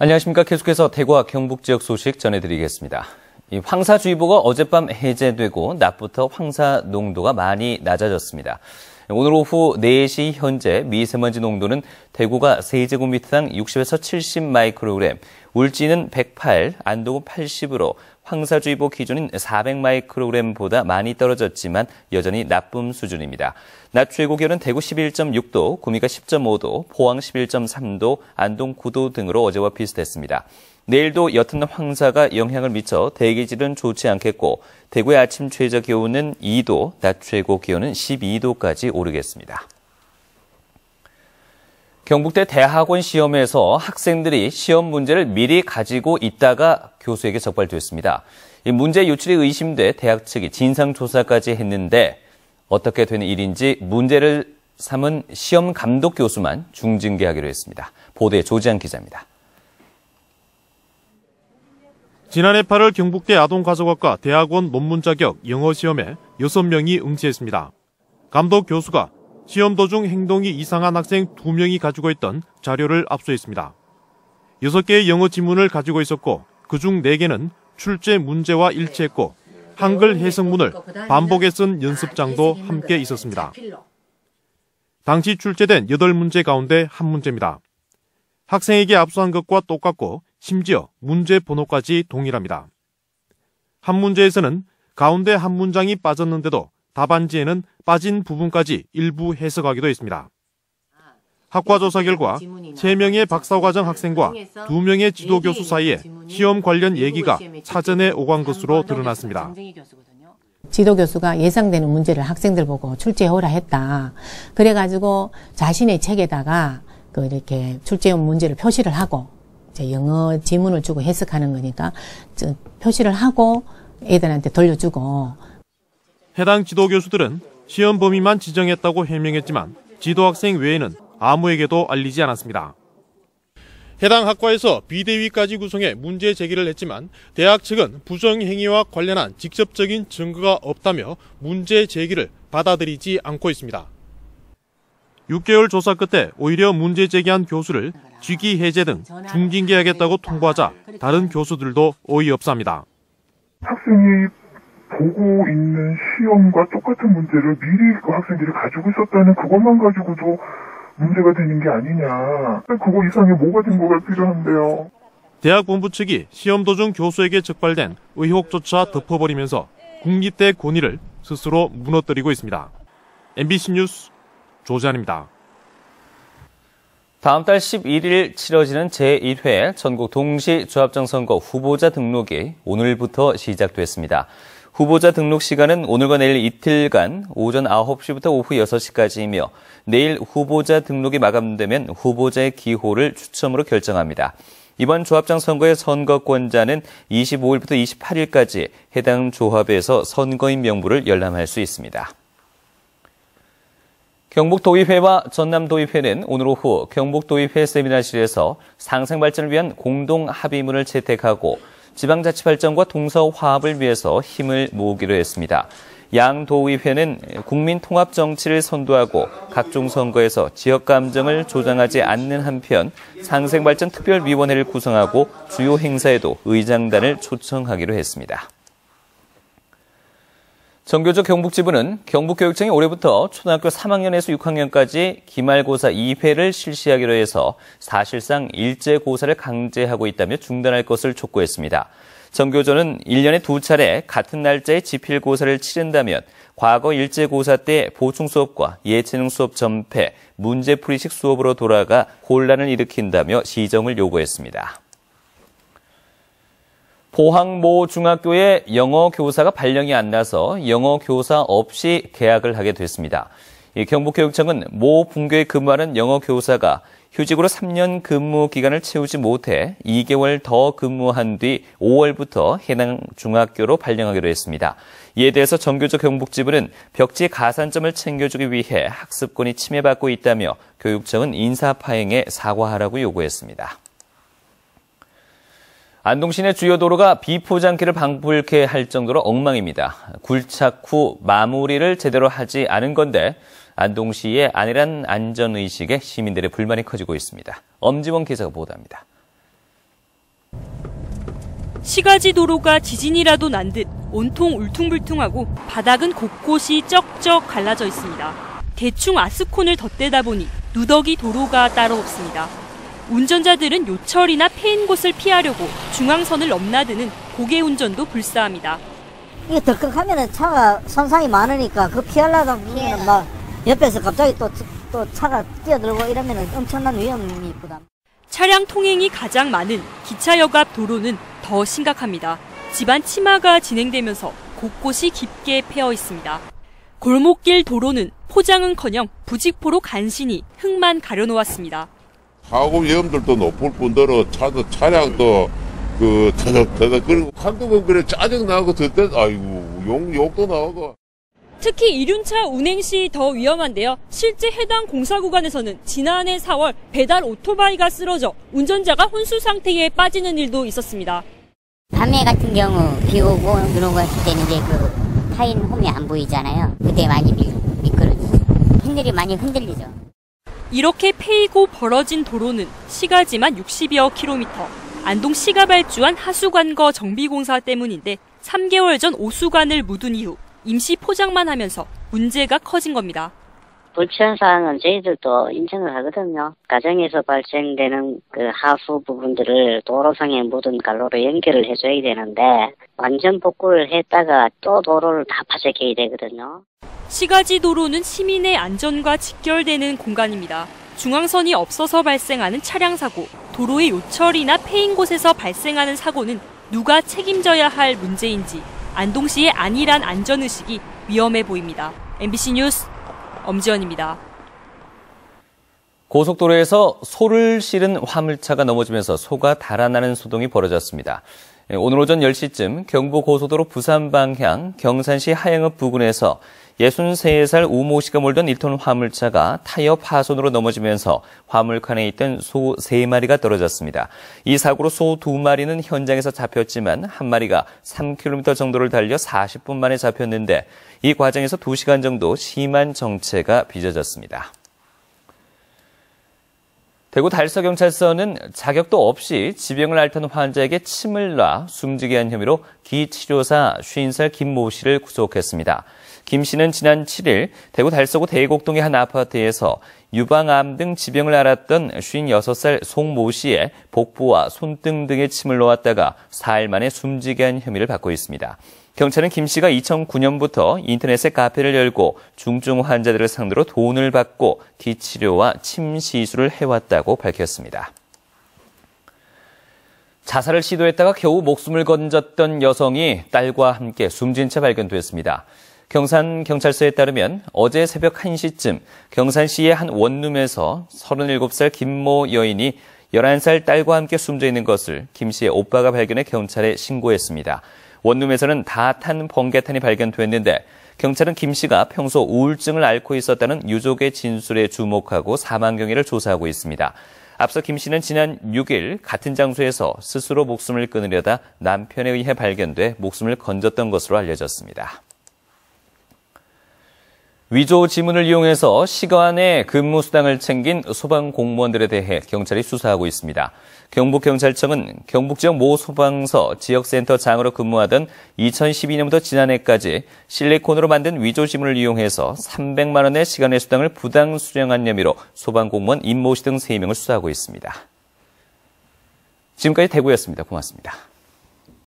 안녕하십니까. 계속해서 대구와 경북 지역 소식 전해드리겠습니다. 이 황사주의보가 어젯밤 해제되고 낮부터 황사 농도가 많이 낮아졌습니다. 오늘 오후 4시 현재 미세먼지 농도는 대구가 세제곱미터당 60에서 70 마이크로그램, 울진은 108, 안동은 80으로 황사주의보 기준인 400 마이크로그램보다 많이 떨어졌지만 여전히 나쁨 수준입니다. 낮 최고 기온은 대구 11.6도, 구미가 10.5도, 포항 11.3도, 안동 9도 등으로 어제와 비슷했습니다. 내일도 옅은 황사가 영향을 미쳐 대기질은 좋지 않겠고 대구의 아침 최저 기온은 2도, 낮 최고 기온은 12도까지 오르겠습니다. 경북대 대학원 시험에서 학생들이 시험 문제를 미리 가지고 있다가 교수에게 적발됐습니다. 이 문제 유출이 의심돼 대학 측이 진상조사까지 했는데 어떻게 되는 일인지 문제를 삼은 시험 감독 교수만 중징계하기로 했습니다. 보도에 조지한 기자입니다. 지난해 8월 경북대 아동가족학과 대학원 논문 자격 영어 시험에 6명이 응시했습니다. 감독 교수가 시험 도중 행동이 이상한 학생 2명이 가지고 있던 자료를 압수했습니다. 6개의 영어 지문을 가지고 있었고 그중 4개는 출제 문제와 일치했고 한글 해석문을 반복해 쓴 연습장도 함께 있었습니다. 당시 출제된 8문제 가운데 한 문제입니다. 학생에게 압수한 것과 똑같고 심지어 문제 번호까지 동일합니다. 한 문제에서는 가운데 한 문장이 빠졌는데도 답안지에는 빠진 부분까지 일부 해석하기도 했습니다. 학과 조사 결과 3명의 박사과정 학생과 2명의 지도교수 사이에 시험 관련 얘기가 사전에 오간 것으로 드러났습니다. 지도교수가 예상되는 문제를 학생들 보고 출제해오라 했다. 그래가지고 자신의 책에다가 이렇게 출제용 문제를 표시를 하고 영어 지문을 주고 해석하는 거니까 표시를 하고 애들한테 돌려주고. 해당 지도교수들은 시험 범위만 지정했다고 해명했지만 지도학생 외에는 아무에게도 알리지 않았습니다. 해당 학과에서 비대위까지 구성해 문제 제기를 했지만 대학 측은 부정행위와 관련한 직접적인 증거가 없다며 문제 제기를 받아들이지 않고 있습니다. 6개월 조사 끝에 오히려 문제 제기한 교수를 직위 해제 등 중징계하겠다고 통보하자 다른 교수들도 어이없사합니다. 학생이 보고 있는 시험과 똑같은 문제를 미리 그 학생들이 가지고 있었다는 그것만 가지고도 문제가 되는 게 아니냐. 그거 이상의 뭐가 증거가 필요한데요. 대학 본부 측이 시험 도중 교수에게 적발된 의혹조차 덮어버리면서 국립대 권위를 스스로 무너뜨리고 있습니다. MBC 뉴스 조지한입니다. 다음 달 11일 치러지는 제1회 전국 동시조합장 선거 후보자 등록이 오늘부터 시작됐습니다. 후보자 등록 시간은 오늘과 내일 이틀간 오전 9시부터 오후 6시까지이며 내일 후보자 등록이 마감되면 후보자의 기호를 추첨으로 결정합니다. 이번 조합장 선거의 선거권자는 25일부터 28일까지 해당 조합에서 선거인 명부를 열람할 수 있습니다. 경북도의회와 전남도의회는 오늘 오후 경북도의회 세미나실에서 상생발전을 위한 공동 합의문을 채택하고 지방자치발전과 동서화합을 위해서 힘을 모으기로 했습니다. 양 도의회는 국민통합정치를 선도하고 각종 선거에서 지역감정을 조장하지 않는 한편 상생발전특별위원회를 구성하고 주요 행사에도 의장단을 초청하기로 했습니다. 정교조 경북지부는 경북교육청이 올해부터 초등학교 3학년에서 6학년까지 기말고사 2회를 실시하기로 해서 사실상 일제고사를 강제하고 있다며 중단할 것을 촉구했습니다. 정교조는 1년에 2차례 같은 날짜에 지필고사를 치른다면 과거 일제고사 때 보충수업과 예체능 수업 전폐, 문제풀이식 수업으로 돌아가 혼란을 일으킨다며 시정을 요구했습니다. 포항 모 중학교에 영어 교사가 발령이 안 나서 영어 교사 없이 개학을 하게 됐습니다. 경북교육청은 모 분교에 근무하는 영어 교사가 휴직으로 3년 근무 기간을 채우지 못해 2개월 더 근무한 뒤 5월부터 해당 중학교로 발령하기로 했습니다. 이에 대해서 정교조 경북지부는 벽지 가산점을 챙겨주기 위해 학습권이 침해받고 있다며 교육청은 인사파행에 사과하라고 요구했습니다. 안동 시내 주요 도로가 비포장길을 방불케 할 정도로 엉망입니다. 굴착 후 마무리를 제대로 하지 않은 건데 안동시의 안일한 안전의식에 시민들의 불만이 커지고 있습니다. 엄지원 기자가 보도합니다. 시가지 도로가 지진이라도 난 듯 온통 울퉁불퉁하고 바닥은 곳곳이 쩍쩍 갈라져 있습니다. 대충 아스콘을 덧대다 보니 누더기 도로가 따로 없습니다. 운전자들은 요철이나 패인 곳을 피하려고 중앙선을 넘나드는 고개 운전도 불사합니다. 이게 덜컥하면은 차가 선상이 많으니까 그 피하려다 보면 막 옆에서 갑자기 또 차가 뛰어들고 이러면은 엄청난 위험이 부담. 차량 통행이 가장 많은 기차역 앞 도로는 더 심각합니다. 집안 침하가 진행되면서 곳곳이 깊게 패여 있습니다. 골목길 도로는 포장은커녕 부직포로 간신히 흙만 가려놓았습니다. 사고 위험들도 높을 뿐더러 차량도 터덕터덕 그리고 한두 번 그래 짜증나고 그때 아이고 욕도 나오고. 특히 이륜차 운행 시 더 위험한데요. 실제 해당 공사 구간에서는 지난해 4월 배달 오토바이가 쓰러져 운전자가 혼수 상태에 빠지는 일도 있었습니다. 밤에 같은 경우 비 오고 눈 오고 했을 때는 이제 그 타인 홈이 안 보이잖아요. 그때 많이 미끄러지죠. 핸들이 많이 흔들리죠. 이렇게 패이고 벌어진 도로는 시가지만 60여 킬로미터. 안동 시가 발주한 하수관거 정비공사 때문인데 3개월 전 오수관을 묻은 이후 임시 포장만 하면서 문제가 커진 겁니다. 불치한 사항은 저희들도 인정을 하거든요. 가정에서 발생되는 그 하수 부분들을 도로상의 묻은 갈로로 연결을 해줘야 되는데 완전 복구를 했다가 또 도로를 다 파쇄해야 되거든요. 시가지 도로는 시민의 안전과 직결되는 공간입니다. 중앙선이 없어서 발생하는 차량 사고, 도로의 요철이나 패인 곳에서 발생하는 사고는 누가 책임져야 할 문제인지 안동시의 안일한 안전의식이 위험해 보입니다. MBC 뉴스 엄지연입니다. 고속도로에서 소를 실은 화물차가 넘어지면서 소가 달아나는 소동이 벌어졌습니다. 오늘 오전 10시쯤 경부고속도로 부산 방향 경산시 하영읍 부근에서 63살 우모 씨가 몰던 1톤 화물차가 타이어 파손으로 넘어지면서 화물칸에 있던 소 3마리가 떨어졌습니다. 이 사고로 소 2마리는 현장에서 잡혔지만 한 마리가 3km 정도를 달려 40분 만에 잡혔는데 이 과정에서 2시간 정도 심한 정체가 빚어졌습니다. 대구 달서경찰서는 자격도 없이 지병을 앓던 환자에게 침을 놔 숨지게 한 혐의로 기치료사 50살 김모 씨를 구속했습니다. 김 씨는 지난 7일 대구 달서구 대곡동의 한 아파트에서 유방암 등 지병을 앓았던 56살 송모 씨의 복부와 손등 등에 침을 놓았다가 4일 만에 숨지게 한 혐의를 받고 있습니다. 경찰은 김 씨가 2009년부터 인터넷에 카페를 열고 중증 환자들을 상대로 돈을 받고 기치료와 침 시술을 해왔다고 밝혔습니다. 자살을 시도했다가 겨우 목숨을 건졌던 여성이 딸과 함께 숨진 채 발견됐습니다. 경산경찰서에 따르면 어제 새벽 1시쯤 경산시의 한 원룸에서 37살 김모 여인이 11살 딸과 함께 숨져 있는 것을 김 씨의 오빠가 발견해 경찰에 신고했습니다. 원룸에서는 다 탄 번개탄이 발견됐는데 경찰은 김 씨가 평소 우울증을 앓고 있었다는 유족의 진술에 주목하고 사망 경위를 조사하고 있습니다. 앞서 김 씨는 지난 6일 같은 장소에서 스스로 목숨을 끊으려다 남편에 의해 발견돼 목숨을 건졌던 것으로 알려졌습니다. 위조 지문을 이용해서 시간에 근무 수당을 챙긴 소방 공무원들에 대해 경찰이 수사하고 있습니다. 경북경찰청은 경북 지역 모 소방서 지역센터장으로 근무하던 2012년부터 지난해까지 실리콘으로 만든 위조 지문을 이용해서 300만 원의 시간의 수당을 부당 수령한 혐의로 소방 공무원 임모 씨 등 3명을 수사하고 있습니다. 지금까지 대구였습니다. 고맙습니다.